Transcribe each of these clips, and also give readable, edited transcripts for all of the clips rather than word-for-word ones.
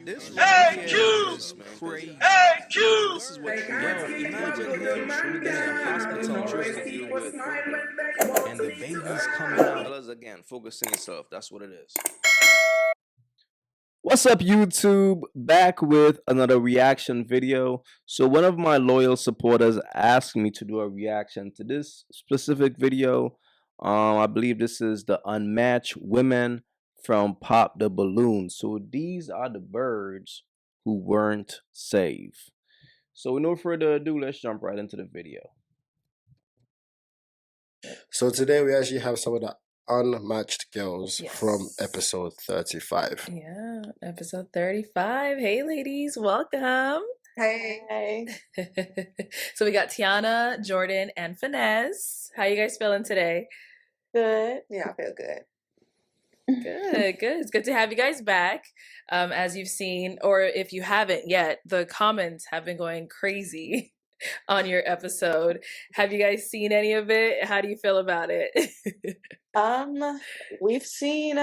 This right here is crazy. AyeQ! This is what, yo, imagine him being in a hospital just to deal with, and the baby's coming out. Fellas, again, focus on yourself. That's what it is. What's up, YouTube? Back with another reaction video. So, one of my loyal supporters asked me to do a reaction to this specific video. I believe this is the Unmatched Women from Pop the Balloon. So, these are the birds who weren't saved. So, with no further ado, let's jump right into the video. So today we actually have some of the unmatched girls Yes. from episode 35. Yeah, episode 35. Hey, ladies, welcome. Hey. So we got Tiana, Jordan, and Finesse. How you guys feeling today? Good. Yeah, I feel good. Good. It's good to have you guys back. As you've seen, or if you haven't yet, the comments have been going crazy on your episode. Have you guys seen any of it? How do you feel about it? We've seen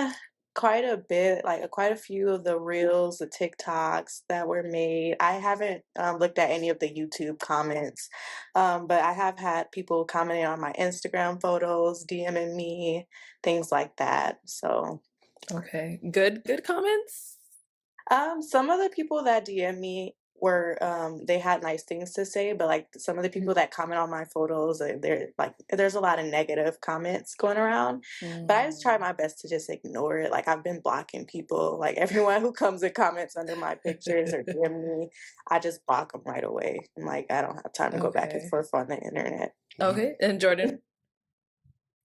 quite a bit, like quite a few of the reels, the TikToks that were made. I haven't looked at any of the YouTube comments, but I have had people commenting on my Instagram photos, DMing me, things like that. So, Okay, good comments. some of the people that DM me were they had nice things to say, but like some of the people that comment on my photos, they're like there's a lot of negative comments going around. But I just try my best to just ignore it. Like I've been blocking people, like everyone who comes and comments under my pictures or DM me, I just block them right away. I'm like, I don't have time to go back and forth on the internet. Okay, and Jordan?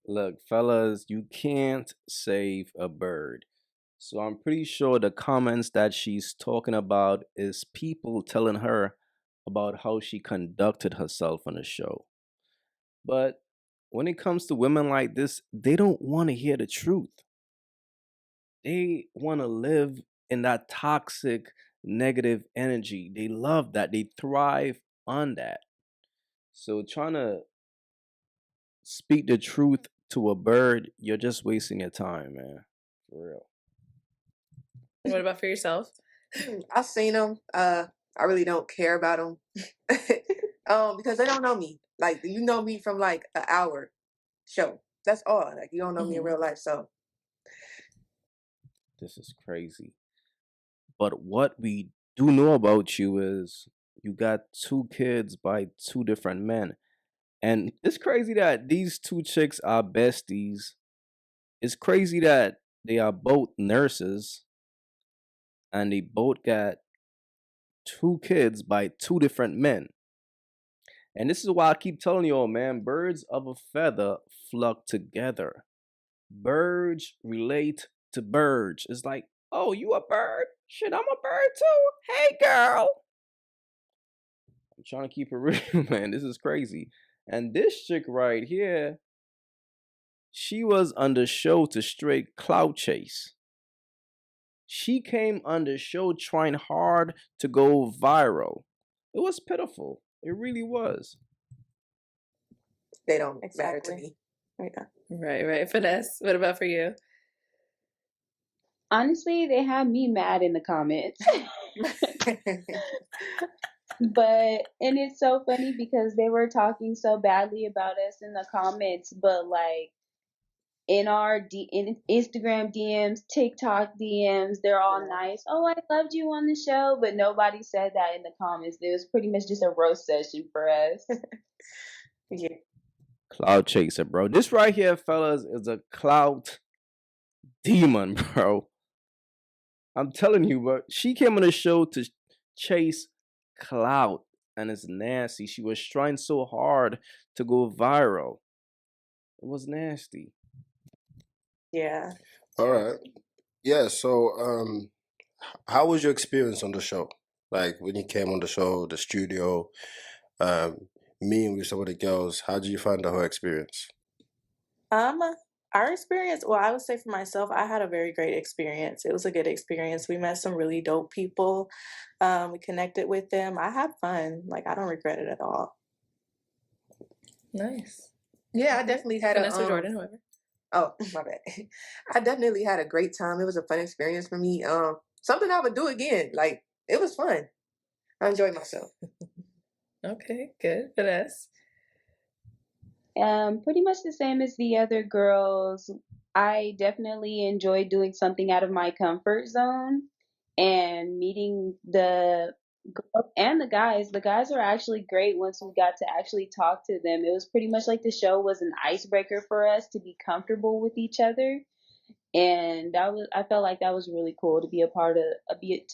Look, fellas, you can't save a bird. So I'm pretty sure the comments that she's talking about is people telling her about how she conducted herself on the show. But when it comes to women like this, they don't want to hear the truth. They want to live in that toxic, negative energy. They love that. They thrive on that. So trying to speak the truth to a bird, you're just wasting your time, man. For real. What about for yourself? I've seen them. I really don't care about them because they don't know me. Like you know me from like an hour show. That's all. Like you don't know me in real life. So This is crazy. But what we do know about you is you got two kids by two different men. And it's crazy that these two chicks are besties. It's crazy that they are both nurses and they both got two kids by two different men. And this is why I keep telling you all, man, birds of a feather flock together. Birds relate to birds. It's like, oh, you a bird? Shit, I'm a bird too. Hey, girl. I'm trying to keep it real, man. This is crazy. And this chick right here, she was on the show to straight clout chase. She came on the show trying hard to go viral. It was pitiful. It really was. they don't matter to me. Right. Finesse, what about for you? Honestly, they had me mad in the comments. And it's so funny because they were talking so badly about us in the comments, but like in our in Instagram DMs, TikTok DMs, they're all nice. Oh, I loved you on the show, but nobody said that in the comments. It was pretty much just a roast session for us. Yeah. Cloud chaser, bro. This right here, fellas, is a clout demon, bro. I'm telling you, bro. She came on the show to chase clout, and it's nasty. She was trying so hard to go viral. It was nasty. Yeah. All right. Yeah, so how was your experience on the show? Like when you came on the show, the studio, meeting with some of the girls, how did you find the whole experience? Our experience, well, I would say for myself, I had a very great experience. It was a good experience. We met some really dope people. We connected with them. I had fun. Like I don't regret it at all. Nice. Yeah, I definitely had Finesse or a Jordan, whoever. Oh, my bad. I definitely had a great time. It was a fun experience for me. something I would do again. Like, it was fun. I enjoyed myself. Okay, good. Vanessa. Pretty much the same as the other girls. I definitely enjoy doing something out of my comfort zone and meeting the girls and the guys. The guys are actually great once we got to actually talk to them. It was pretty much like the show was an icebreaker for us to be comfortable with each other. And I felt like that was really cool to be a part of be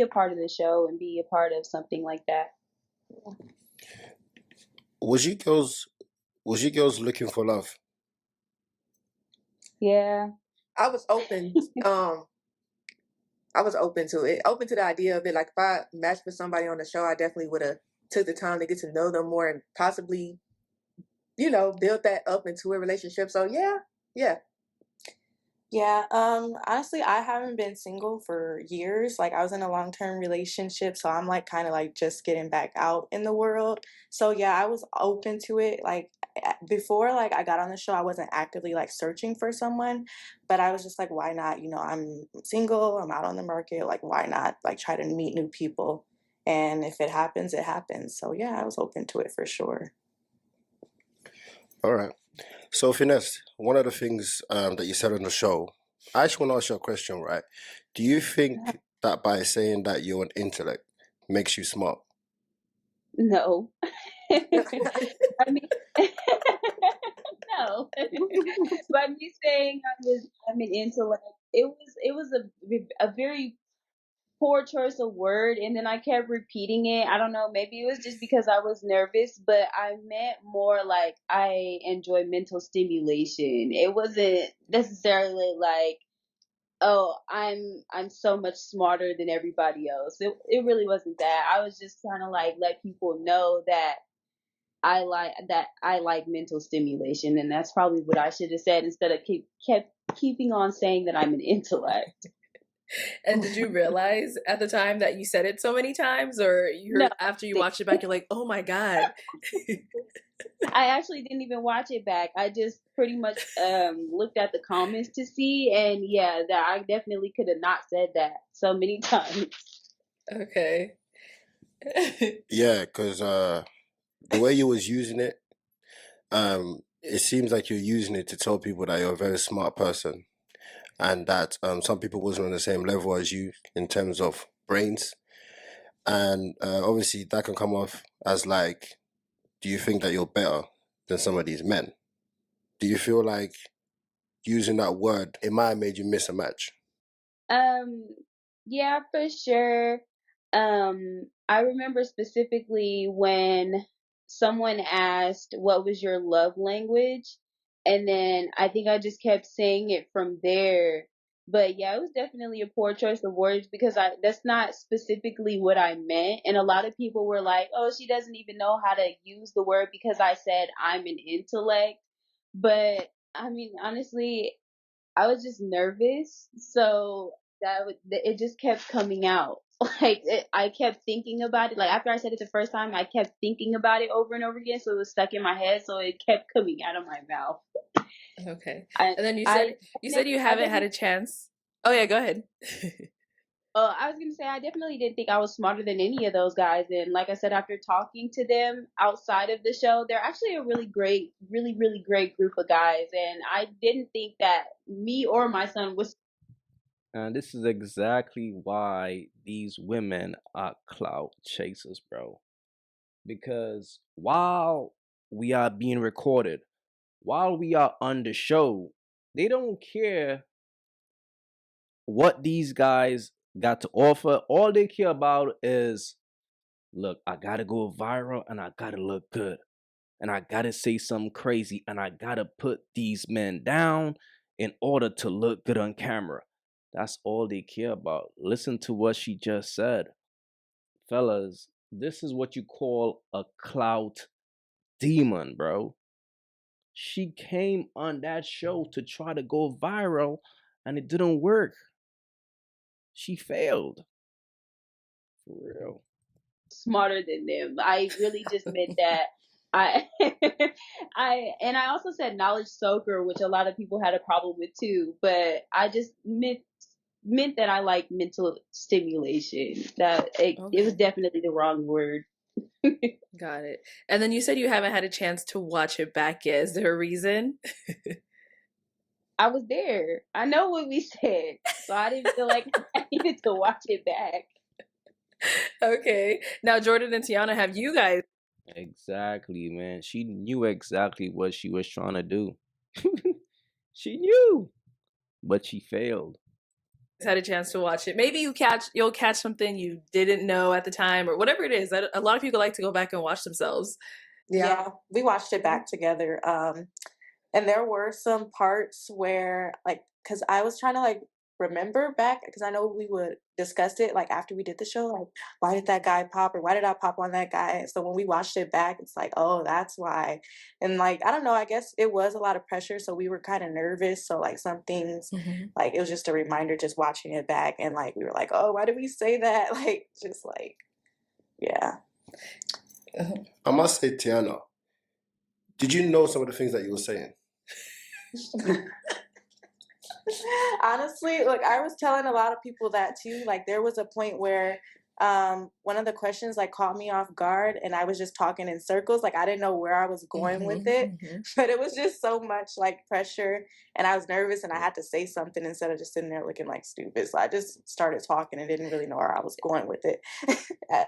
a part of the show and be a part of something like that. Was you girls looking for love? Yeah. I was open. I was open to it, open to the idea of it. Like, if I matched with somebody on the show, I definitely would have took the time to get to know them more and possibly, build that up into a relationship. So yeah. Yeah, honestly, I haven't been single for years. Like, I was in a long-term relationship, so I'm like kind of like just getting back out in the world. So yeah, I was open to it. Like before, like I got on the show, I wasn't actively like searching for someone, but I was just like, why not? I'm single, I'm out on the market. Like, why not? Like, try to meet new people, and if it happens, it happens. So yeah, I was open to it for sure. All right. So, Finesse, one of the things that you said on the show, I actually want to ask you a question, right? Do you think that by saying that you're an intellect makes you smart? No. I mean, no. By me saying I'm an intellect, it was a very poor choice of word, and then I kept repeating it. I don't know, maybe it was just because I was nervous, but I meant more like I enjoy mental stimulation. It wasn't necessarily like, oh, I'm so much smarter than everybody else. It really wasn't that. I was just trying to like let people know that I like mental stimulation, and that's probably what I should have said instead of keeping on saying that I'm an intellect. And did you realize at the time that you said it so many times, or No, after you watched it back, you're like, oh my God? I actually didn't even watch it back. I just pretty much looked at the comments to see, and yeah, that I definitely could have not said that so many times. Okay. Yeah, because the way you was using it, it seems like you're using it to tell people that you're a very smart person, and that some people wasn't on the same level as you in terms of brains, and obviously that can come off as like, do you think that you're better than some of these men? Do you feel like using that word, it might have made you miss a match? Um, yeah, for sure. I remember specifically when someone asked what was your love language, and then I think I just kept saying it from there. But yeah, it was definitely a poor choice of words because that's not specifically what I meant. And a lot of people were like, "Oh, she doesn't even know how to use the word because I said I'm an intellect." But I mean, honestly, I was just nervous, so it just kept coming out. I kept thinking about it. Like after I said it the first time, I kept thinking about it over and over again, so it was stuck in my head. So it kept coming out of my mouth. Okay. I And then you I said you I haven't had definitely a chance. Oh yeah, go ahead. I was gonna say I definitely didn't think I was smarter than any of those guys. And like I said, after talking to them outside of the show, they're actually a really great group of guys. And I didn't think that me or my son was. And this is exactly why these women are clout chasers, bro. Because while we are being recorded, while we are on the show, they don't care what these guys got to offer. All they care about is, look, I gotta go viral and I gotta look good. And I gotta say something crazy and I gotta put these men down in order to look good on camera. That's all they care about. Listen to what she just said. Fellas, this is what you call a clout demon, bro. She came on that show to try to go viral and it didn't work. She failed. For real. Smarter than them. I really just meant that. I I also said knowledge soaker, which a lot of people had a problem with too. But I just meant meant that I like mental stimulation. That it was Okay. definitely the wrong word. Got it. And then you said you haven't had a chance to watch it back yet. Is there a reason? I was there. I know what we said, so I didn't feel like I needed to watch it back. Okay. Now, Jordan and Tiana, have you guys Exactly, man. She knew exactly what she was trying to do. She knew, but she failed. had a chance to watch it? Maybe you'll catch something you didn't know at the time, or whatever it is. A lot of people like to go back and watch themselves. Yeah, we watched it back together. And there were some parts where, like, because I was trying to like remember back, because I know we would discuss it like after we did the show, like why did that guy pop or why did I pop on that guy? So when we watched it back, it's like, oh, that's why. And like I don't know, I guess it was a lot of pressure, so we were kind of nervous. So like some things, like it was just a reminder, just watching it back, and like we were like, oh, why did we say that? Like just like, yeah. I must say, Tiana, did you know some of the things that you were saying? Honestly, look, I was telling a lot of people that too. Like there was a point where one of the questions like caught me off guard, and I was just talking in circles. Like I didn't know where I was going with it. But it was just so much like pressure, and I was nervous, and I had to say something instead of just sitting there looking like stupid. So I just started talking and didn't really know where I was going with it.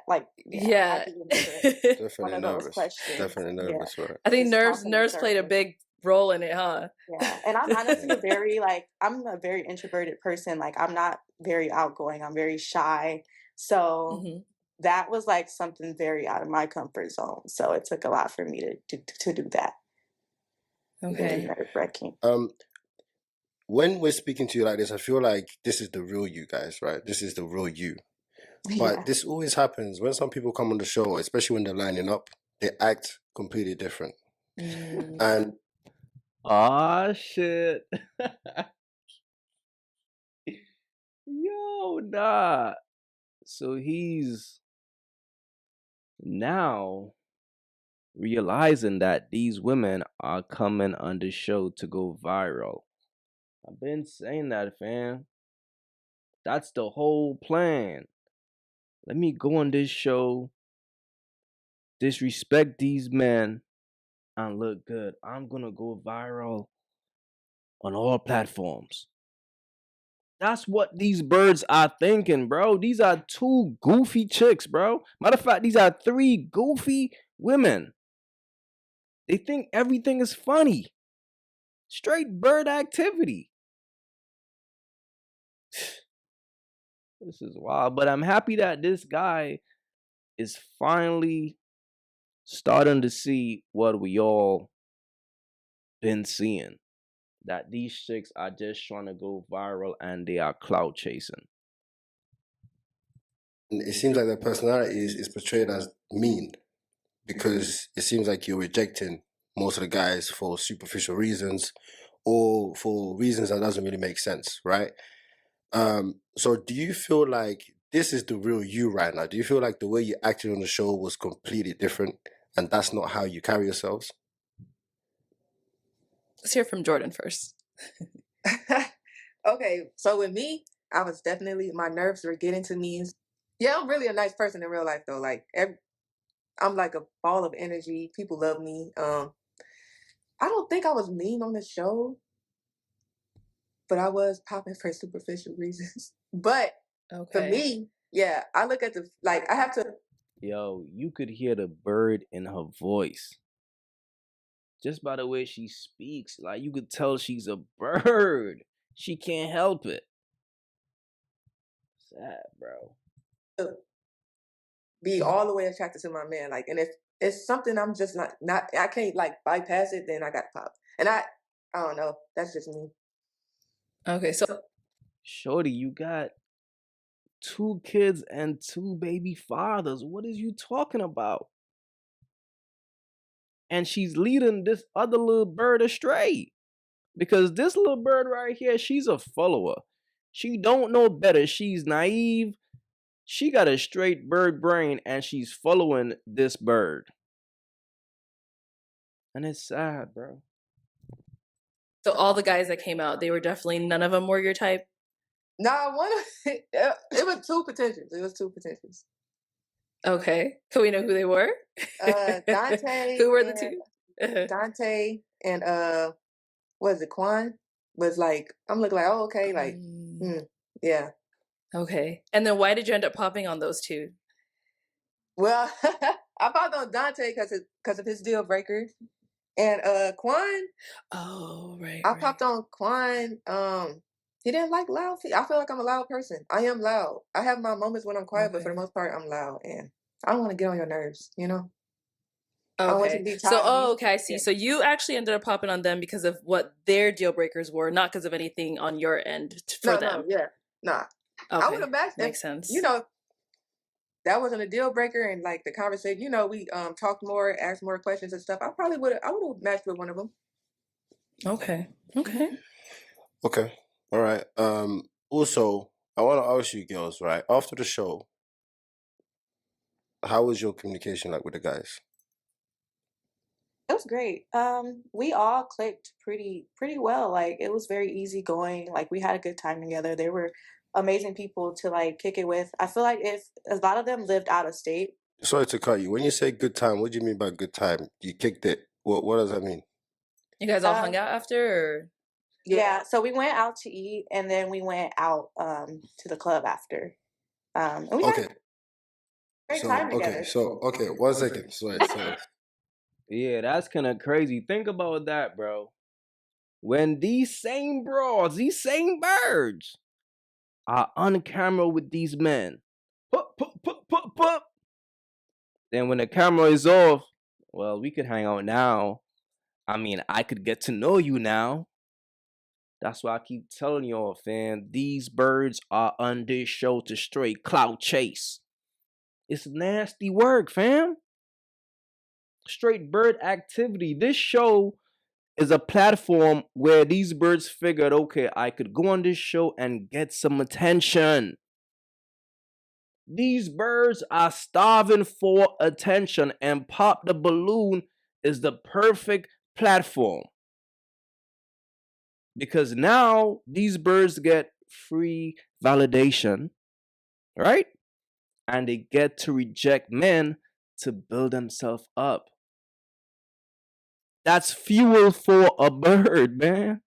Like Yeah. I one Definitely of those nervous. questions. Definitely nervous, right? I think Just nerves talking in nerves played a circles. big role in it, huh? Yeah, and I'm honestly a very like I'm a very introverted person. Like I'm not very outgoing. I'm very shy. So that was like something very out of my comfort zone. So it took a lot for me to do that. Okay. Nerve-wracking. When we're speaking to you like this, I feel like this is the real you guys, right? This is the real you. But Yeah. this always happens when some people come on the show, especially when they're lining up, they act completely different. And Ah, shit. Yo, nah. So he's now realizing that these women are coming on the show to go viral. I've been saying that, fam. That's the whole plan. Let me go on this show, disrespect these men, and look good. I'm gonna go viral on all platforms. That's what these birds are thinking, bro. These are two goofy chicks, bro. Matter of fact, these are three goofy women. They think everything is funny. Straight bird activity. This is wild. But I'm happy that this guy is finally starting to see what we all been seeing. That these chicks are just trying to go viral and they are clout chasing. it seems like their personality is portrayed as mean because it seems like you're rejecting most of the guys for superficial reasons or for reasons that doesn't really make sense, right? So do you feel like this is the real you right now? Do you feel like the way you acted on the show was completely different and that's not how you carry yourselves? Let's hear from Jordan first. Okay, so with me, I was definitely, my nerves were getting to me. Yeah, I'm really a nice person in real life though. Like I'm like a ball of energy. People love me. I don't think I was mean on the show, but I was popping for superficial reasons. But for Okay. me, yeah, I look at the like I have to. Yo, you could hear the bird in her voice. Just by the way she speaks, like you could tell she's a bird. She can't help it. Sad, bro. Be all the way attracted to my man. Like, and if it's something I'm just not I can't like bypass it, then I got to pop. And I don't know. That's just me. Okay, so Shorty, you got 2 kids and 2 baby fathers. What is you talking about? And she's leading this other little bird astray. Because this little bird right here, she's a follower. She don't know better. She's naive. She got a straight bird brain and she's following this bird. And it's sad, bro. so all the guys that came out, they were definitely none of them were your type. Nah, one it was two potentials. It was two potentials. Okay. Can we know who they were? Dante Who were the and two? Dante and what is it, Quan? Was like, I'm looking like, oh, okay, like, yeah. Okay. And then why did you end up popping on those two? Well, I popped on Dante because of his deal breaker, and Quan. Oh, right. I popped on Quan. He didn't like loud. I feel like I'm a loud person. I am loud. I have my moments when I'm quiet, but for the most part, I'm loud, and I don't want to get on your nerves. You know. I don't want you Okay. to be So, tired of me. okay, I see. Yeah. So you actually ended up popping on them because of what their deal breakers were, not because of anything on your end for them. Yeah, nah. Okay. I would imagine Makes sense. You know, that wasn't a deal breaker, and like the conversation, you know, we talked more, asked more questions and stuff. I would have matched with one of them. Okay. Okay. Okay. All right. Also, I want to ask you girls, right? After the show, how was your communication like with the guys? It was great. We all clicked pretty well. Like it was very easy going. Like we had a good time together. They were amazing people to like kick it with. I feel like if a lot of them lived out of state. Sorry to cut you. When you say good time, what do you mean by good time? You kicked it. What does that mean? You guys all hung out after, or? Yeah, so we went out to eat, and then we went out to the club after. And we had a great time together. Okay, 1 second. Sorry. Yeah, that's kind of crazy. Think about that, bro. When these same bras, these same birds are on camera with these men, then when the camera is off, well, we could hang out now. I mean, I could get to know you now. That's why I keep telling y'all, fam, these birds are on this show to straight clout chase. It's nasty work, fam. Straight bird activity. This show is a platform where these birds figured, okay, I could go on this show and get some attention. These birds are starving for attention, and Pop the Balloon is the perfect platform. Because now these birds get free validation, right? And they get to reject men to build themselves up. That's fuel for a bird, man.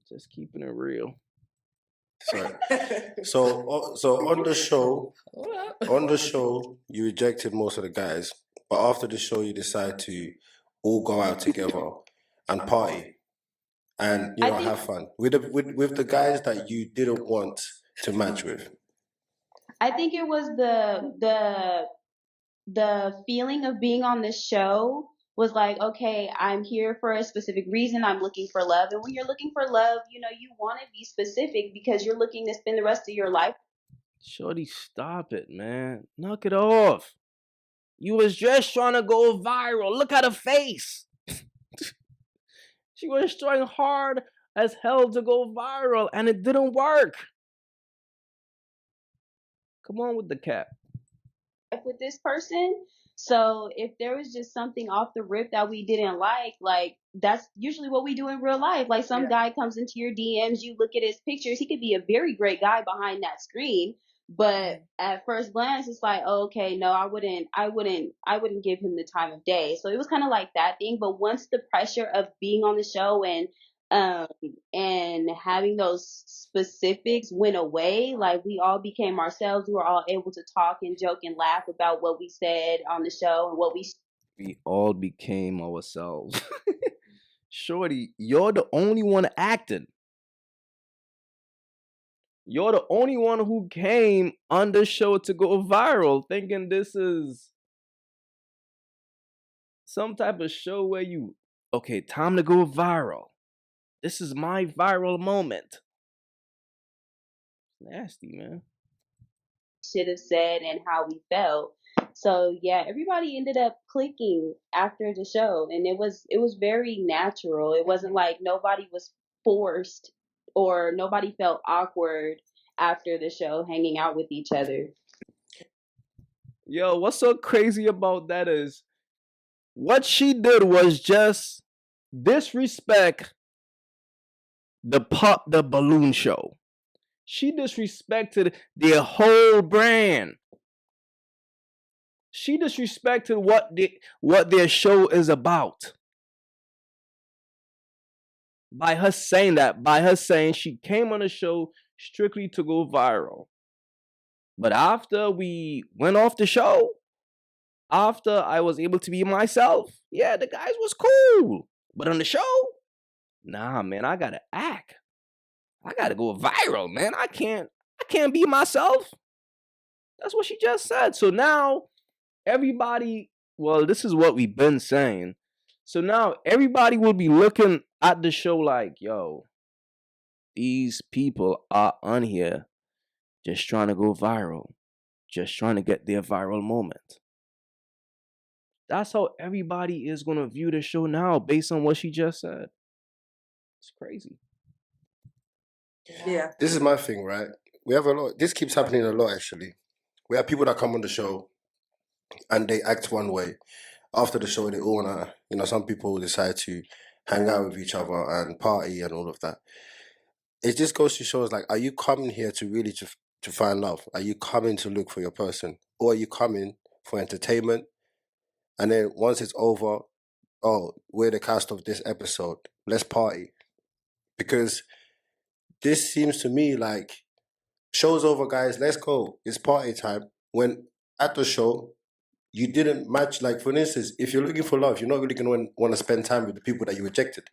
Just keeping it real. Sorry. So on the show, you rejected most of the guys, but after the show, you decide to all go out together and party and have fun with the guys that you didn't want to match with. I think it was the feeling of being on the show was like, okay, I'm here for a specific reason. I'm looking for love. And when you're looking for love, you know, you want to be specific because you're looking to spend the rest of your life. Shorty, stop it, man. Knock it off. You was just trying to go viral. Look at her face. She was trying hard as hell to go viral and it didn't work. Come on with the cap. With this person. So if there was just something off the rip that we didn't like that's usually what we do in real life. Like some guy comes into your DMs, you look at his pictures, he could be a very great guy behind that screen. But at first glance, it's like, oh, okay, no, I wouldn't give him the time of day. So it was kind of like that thing. But once the pressure of being on the show and having those specifics went away, like we all became ourselves. We were all able to talk and joke and laugh about what we said on the show and what we all became ourselves. Shorty, you're the only one acting. You're the only one who came on the show to go viral thinking this is some type of show where you, okay, time to go viral. This is my viral moment. Nasty, man. should have said and how we felt. So yeah, everybody ended up clicking after the show, and it was very natural. It wasn't like nobody was forced or nobody felt awkward after the show hanging out with each other. Yo, what's so crazy about that is what she did was just disrespect the Pop the Balloon show. She disrespected their whole brand. She disrespected what their show is about. By her saying that, by her saying she came on the show strictly to go viral. But after we went off the show, after I was able to be myself, yeah, the guys was cool. But on the show, nah, man, I gotta act. I gotta go viral, man. I can't be myself. That's what she just said. So now everybody, well, this is what we've been saying. So now everybody will be looking at the show like, yo, these people are on here just trying to go viral, just trying to get their viral moment. That's how everybody is going to view the show now based on what she just said. It's crazy. Yeah. This is my thing, right? We have a lot. This keeps happening a lot, actually. We have people that come on the show and they act one way. After the show, they all wanna, some people decide to hang out with each other and party and all of that. It just goes to show us, like, are you coming here to really to find love? Are you coming to look for your person, or are you coming for entertainment? And then once it's over, oh, we're the cast of this episode. Let's party. Because this seems to me like show's over, guys. Let's go. It's party time. When at the show, you didn't match. Like, for instance, if you're looking for love, you're not really going to want to spend time with the people that you rejected.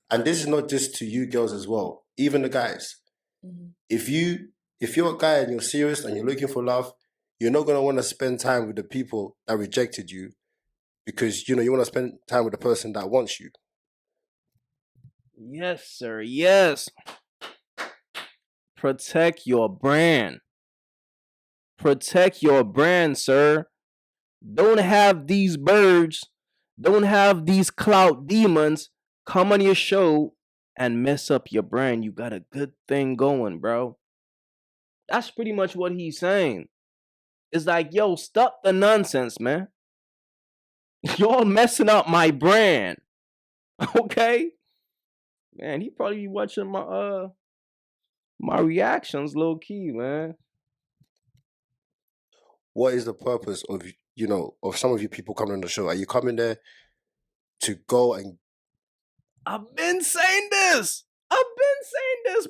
And this is not just to you girls as well, even the guys. Mm-hmm. If you're a guy and you're serious and you're looking for love, you're not going to want to spend time with the people that rejected you, because you want to spend time with the person that wants you. Yes, sir. Yes. Protect your brand. Protect your brand, sir. Don't have these birds, don't have these clout demons come on your show and mess up your brand. You got a good thing going, bro. That's pretty much what he's saying. It's like, yo, stop the nonsense, man. Y'all messing up my brand. Okay? Man, he probably be watching my reactions low key, man. What is the purpose of of some of you people coming on the show? Are you coming there to go and... I've been saying this.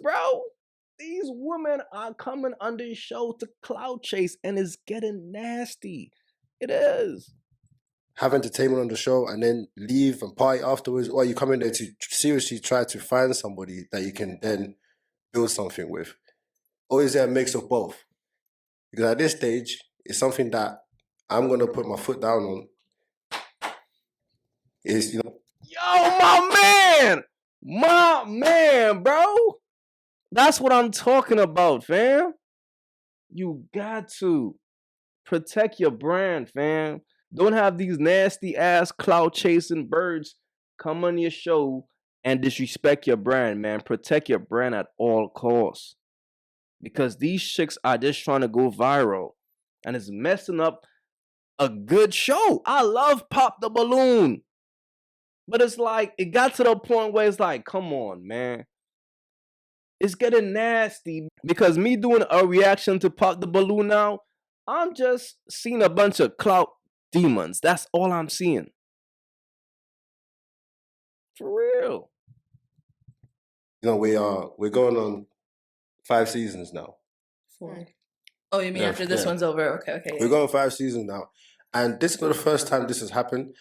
Bro. These women are coming on this show to cloud chase, and it's getting nasty. It is. have entertainment on the show and then leave and party afterwards, or are you coming there to seriously try to find somebody that you can then build something with? Or is there a mix of both? Because at this stage, it's something that I'm going to put my foot down on. Is, Yo, my man, bro. That's what I'm talking about, fam. You got to protect your brand, fam. Don't have these nasty ass clout chasing birds come on your show and disrespect your brand, man. Protect your brand at all costs. Because these chicks are just trying to go viral and it's messing up a good show. I love Pop the Balloon. But it's like, it got to the point where it's like, come on, man. It's getting nasty because me doing a reaction to Pop the Balloon now, I'm just seeing a bunch of clout demons. That's all I'm seeing. For real. We're going on 5 seasons now. 4. Oh, you mean after this one's over? Okay. We're going 5 seasons now. And this is not the first time this has happened.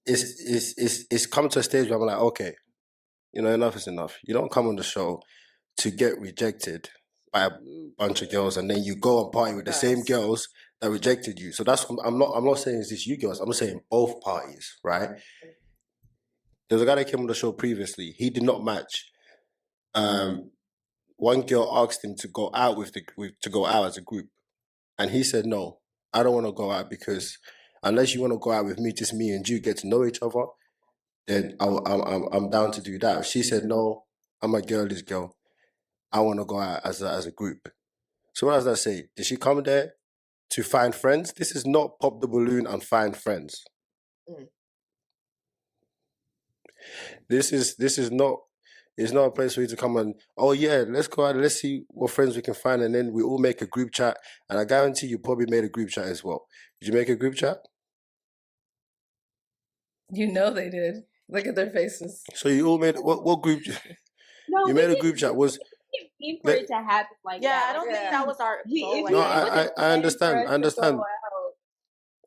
It's come to a stage where I'm like, okay, enough is enough. You don't come on the show to get rejected by a bunch of girls and then you go and party with the same girls that rejected you. So that's, I'm not saying it's just you girls, I'm saying both parties, right? There was a guy that came on the show previously. He did not match. One girl asked him to go out to go out as a group, and he said, "No, I don't want to go out, because unless you want to go out with me, just me and you get to know each other, then I'm down to do that." She said, "No, I'm a girlish girl. I want to go out as a group." So what does that say? Did she come there to find friends? This is not Pop the Balloon and find friends. This is not. It's not a place for you to come and, oh yeah, let's go out and let's see what friends we can find, and then we all make a group chat. And I guarantee you probably made a group chat as well. Did you make a group chat? You know they did. Look at their faces. So you all made what group? No, You we made a didn't. group chat. Was We didn't mean for it to happen like Yeah, that. I don't think Yeah. that was our goal. If no, you Like, wasn't I planning understand. for I us to understand. go out.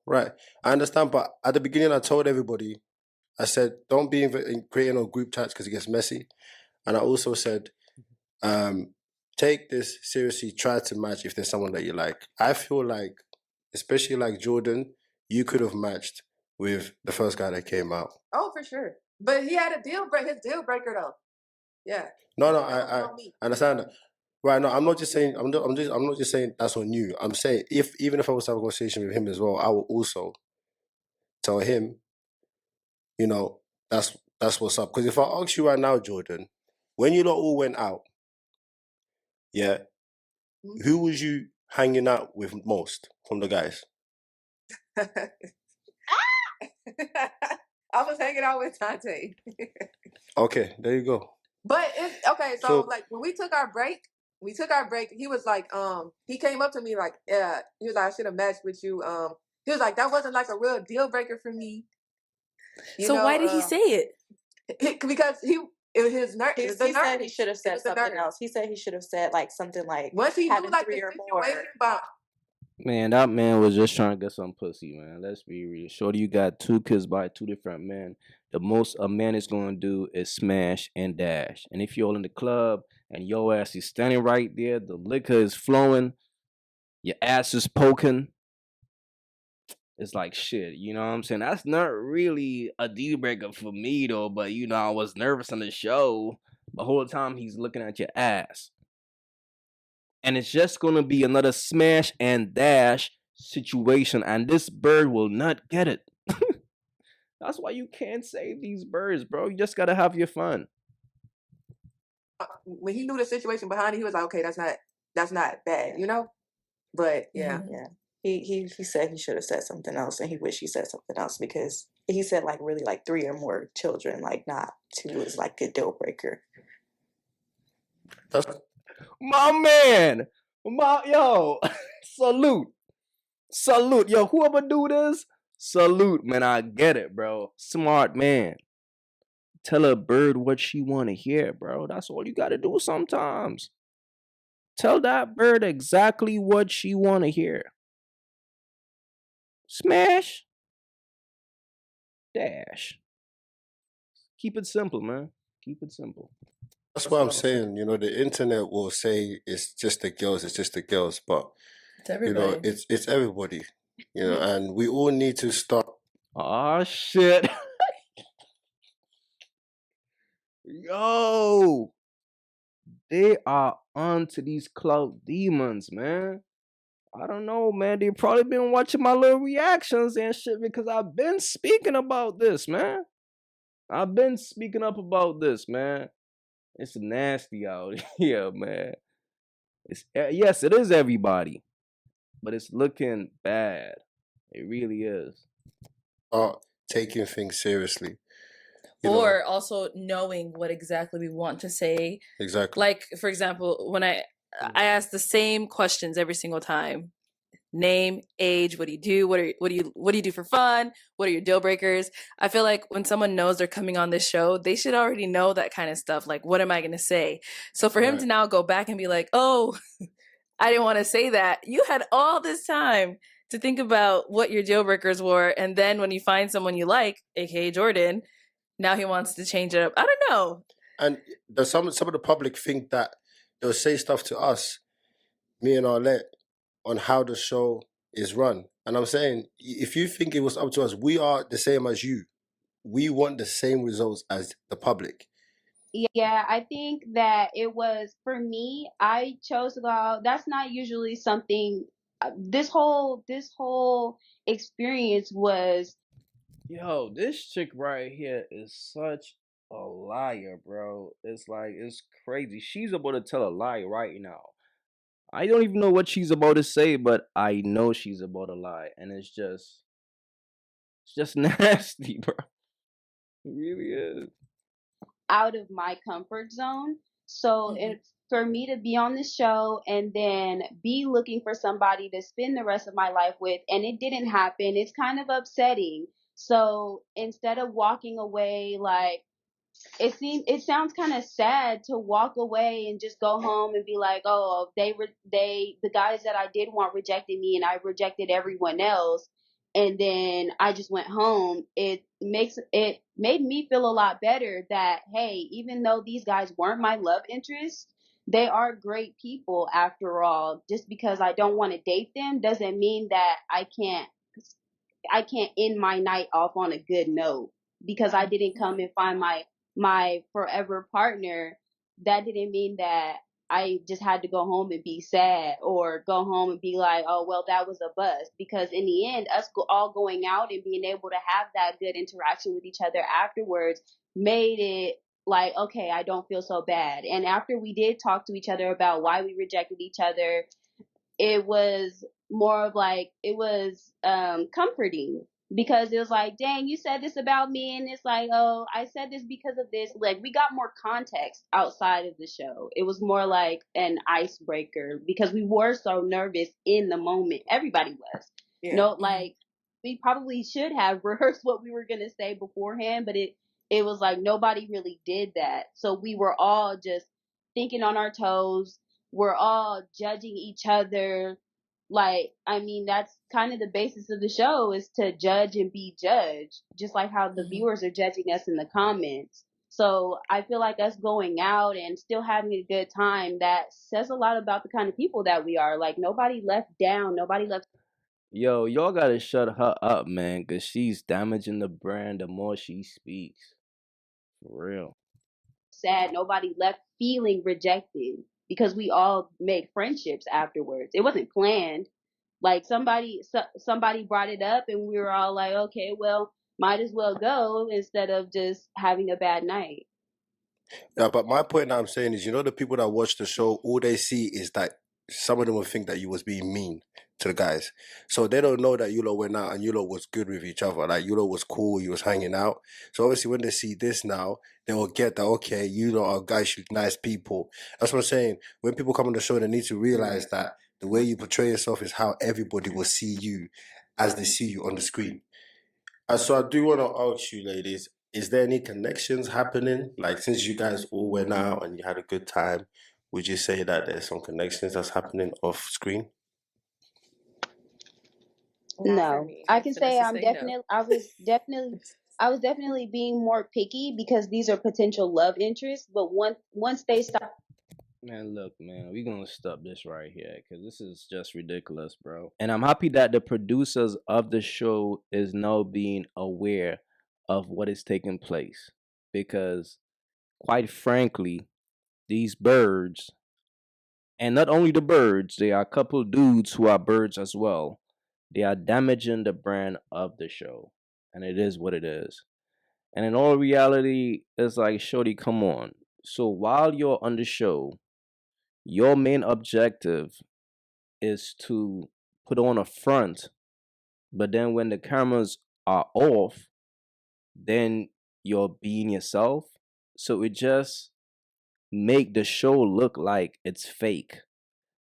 Right, I understand. But at the beginning, I told everybody, I said, don't be creating no group chats because it gets messy. And I also said, take this seriously. Try to match if there's someone that you like. I feel like, especially like Jordan, you could have matched with the first guy that came out. Oh, for sure. But he had a his deal breaker though. Yeah. No, That wasn't on me. I understand that. Right, no, I'm not just saying. I'm not just saying that's on you. I'm saying even if I was to have a conversation with him as well, I will also tell him, you know, that's what's up. Because if I ask you right now, Jordan, when you lot all went out, yeah, who was you hanging out with most from the guys? I was hanging out with Tante. Okay, there you go. But it's okay, so like when we took our break, he was like, he came up to me like, yeah, he was like, I should have matched with you. He was like, that wasn't like a real deal breaker for me. So why did he say it? Because it was his nerve. he said he should have said something else. He said he should have said like something like once he having knew like 3 the or more. situation about. Man, that man was just trying to get some pussy, man. Let's be real. Shorty, you got 2 kids by 2 different men. The most a man is going to do is smash and dash. And if you're all in the club and your ass is standing right there, the liquor is flowing, your ass is poking, it's like shit, you know what I'm saying? That's not really a deal breaker for me, though. But, I was nervous on the show the whole time he's looking at your ass. And it's just going to be another smash and dash situation. And this bird will not get it. That's why you can't save these birds, bro. You just got to have your fun. When he knew the situation behind it, he was like, okay, that's not bad, But yeah. Mm-hmm. Yeah. He said he should have said something else, and he wished he said something else because he said like really like 3 or more children, like not 2 is like a deal breaker. That's my man. Yo, salute. Yo, whoever do this, salute, man. I get it, bro. Smart man. Tell a bird what she want to hear, bro. That's all you got to do sometimes. Tell that bird exactly what she want to hear. Smash. Dash. Keep it simple, man. Keep it simple. That's what I'm saying. The internet will say it's just the girls, but It's everybody. it's everybody. And we all need to start. Oh shit. Yo. They are onto these clout demons, man. I don't know, man. They probably been watching my little reactions and shit because I've been speaking about this, man. I've been speaking up about this, man. It's nasty out here, man. Yes, it is everybody, but it's looking bad. It really is. Taking things seriously. Or also knowing what exactly we want to say. Exactly. Like, for example, when I ask the same questions every single time. Name, age, what do you do? What do you do for fun? What are your deal breakers? I feel like when someone knows they're coming on this show, they should already know that kind of stuff. Like, what am I going to say? So for him to now go back and be like, oh, I didn't want to say that. You had all this time to think about what your deal breakers were. And then when you find someone you like, aka Jordan, now he wants to change it up. I don't know. And some of the public think that they'll say stuff to us, me and Arlette, on how the show is run. And I'm saying, if you think it was up to us, we are the same as you. We want the same results as the public. Yeah, I think that it was, for me, I chose to go out. That's not usually something, this whole experience was. Yo, this chick right here is such a liar, bro. It's like, it's crazy. She's about to tell a lie right now. I don't even know what she's about to say, but I know she's about to lie. And it's just nasty, bro. It really is. out of my comfort zone. So for me to be on the show and then be looking for somebody to spend the rest of my life with, and it didn't happen, it's kind of upsetting. So instead of walking away, like, it sounds kind of sad to walk away and just go home and be like, oh, the guys that I did want rejected me and I rejected everyone else, and then I just went home. It made me feel a lot better that, hey, even though these guys weren't my love interests, they are great people after all. Just because I don't want to date them doesn't mean that I can't end my night off on a good note because I didn't come and find my forever partner. That didn't mean that I just had to go home and be sad or go home and be like, oh, well, that was a bust. Because in the end, us all going out and being able to have that good interaction with each other afterwards made it like, okay, I don't feel so bad. And after we did talk to each other about why we rejected each other, it was more of like, it was comforting because it was like, dang, you said this about me, and it's like, oh, I said this because of this. Like, we got more context outside of the show. It was more like an icebreaker because we were so nervous in the moment. Everybody was. Yeah. No, like, we probably should have rehearsed what we were gonna say beforehand, but it was like nobody really did that. So we were all just thinking on our toes. We're all judging each other. Like, I mean, that's kind of the basis of the show, is to judge and be judged, just like how the viewers are judging us in the comments. So I feel like us going out and still having a good time, that says a lot about the kind of people that we are. Like, nobody left down, nobody left. Yo, y'all gotta shut her up, man, cause she's damaging the brand the more she speaks. For real. Sad, nobody left feeling rejected, because we all made friendships afterwards. It wasn't planned. Like, somebody brought it up and we were all like, okay, well, might as well go instead of just having a bad night. Yeah, but my point that I'm saying is, the people that watch the show, all they see is that some of them will think that you was being mean to the guys. So they don't know that you lot went out and you lot was good with each other. Like, you lot was cool, you was hanging out. So obviously when they see this now, they will get that, okay, you lot are guys, you nice people. That's what I'm saying. When people come on the show, they need to realize that the way you portray yourself is how everybody will see you as they see you on the screen. So I do want to ask you, ladies, is there any connections happening? Like, since you guys all went out and you had a good time, would you say that there's some connections that's happening off screen? Not for No, me. I can say Vanessa I'm say no. definitely, I was definitely being more picky because these are potential love interests. But once they stop. Man, look, man, we gonna stop this right here because this is just ridiculous, bro. And I'm happy that the producers of the show is now being aware of what is taking place because, quite frankly, these birds, and not only the birds, there are a couple dudes who are birds as well. They are damaging the brand of the show, and it is what it is. And in all reality, it's like, shorty, come on. So while you're on the show, your main objective is to put on a front, but then when the cameras are off, then you're being yourself. So it just make the show look like it's fake.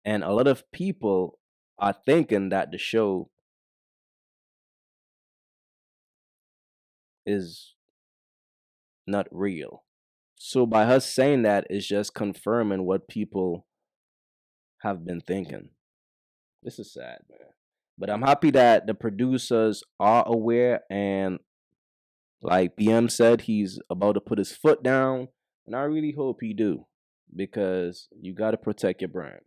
And a lot of people are thinking that the show is not real. So by her saying that, it's just confirming what people have been thinking. This is sad, man. But I'm happy that the producers are aware, and like BM said, he's about to put his foot down, and I really hope he do, because you got to protect your brand.